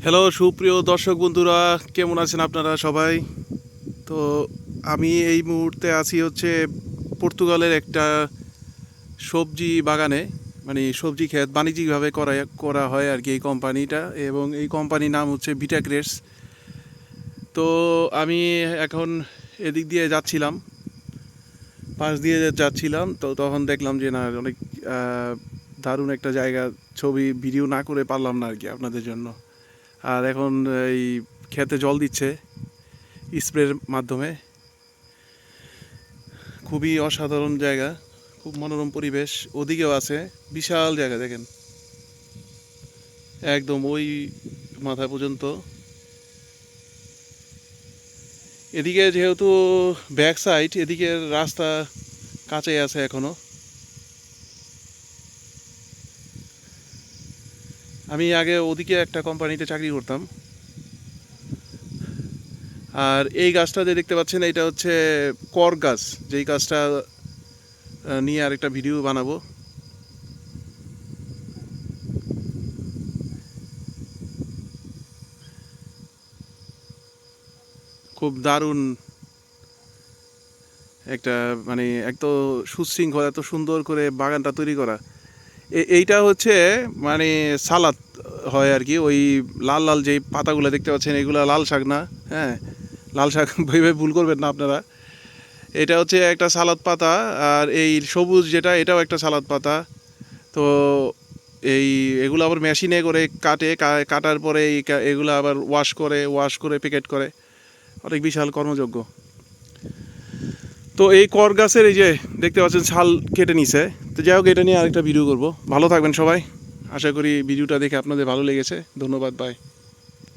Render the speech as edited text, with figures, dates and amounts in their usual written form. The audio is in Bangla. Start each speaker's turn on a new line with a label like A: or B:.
A: হ্যালো সুপ্রিয় দর্শক বন্ধুরা, কেমন আছেন আপনারা সবাই? তো আমি এই মুহূর্তে আছি হচ্ছে পর্তুগালের একটা সবজি বাগানে, মানে সবজি ক্ষেত বাণিজ্যিকভাবে করা হয় আর কি এই কোম্পানিটা, এবং এই কোম্পানির নাম হচ্ছে ভিটাক্রেটস। তো আমি এখন এদিক দিয়ে যাচ্ছিলাম, পাশ দিয়ে যাচ্ছিলাম, তো তখন দেখলাম যে না, অনেক দারুণ একটা জায়গা। ছবি ভিডিও না করে পারলাম না আর কি আপনাদের জন্য। আর এখন এই ক্ষেতে জল দিচ্ছে স্প্রের মাধ্যমে। খুবই অসাধারণ জায়গা, খুব মনোরম পরিবেশ। ওদিকেও আছে বিশাল জায়গা, দেখেন একদম ওই মাথা পর্যন্ত। এদিকে যেহেতু ব্যাক সাইড, এদিকের রাস্তা কাঁচাই আছে এখনো। আমি আগে ওদিকে একটা কোম্পানিতে চাকরি করতাম। আর এই গাছটা যে দেখতে পাচ্ছেন, এটা হচ্ছে কর গাছ, যেই গাছটা নিয়ে আরেকটা ভিডিও বানাবো। খুব দারুণ একটা, মানে এত সুশৃঙ্খল, এত সুন্দর করে বাগানটা তৈরি করা। এইটা হচ্ছে মানে সালাদ হয় আর কি। ওই লাল লাল যেই পাতাগুলো দেখতে পাচ্ছেন, এগুলো লাল শাক না, হ্যাঁ, লাল শাক ভেবে ভুল করবেন না আপনারা। এটা হচ্ছে একটা সালাদ পাতা। আর এই সবুজ যেটা, এটাও একটা সালাদ পাতা। তো এগুলো আবার মেশিনে করে কাটে, কাটার পরে এগুলো আবার ওয়াশ করে প্যাকেট করে। অনেক বিশাল কর্মযজ্ঞ। তো এই কর গাছের এই যে দেখতে পাচ্ছেন ছাল কেটে নিছে। তো যাই হোক, এটা নিয়ে আরেকটা ভিডিও করব। ভালো থাকবেন সবাই। আশা করি ভিডিওটা দেখে আপনাদের ভালো লেগেছে। ধন্যবাদ, বাই।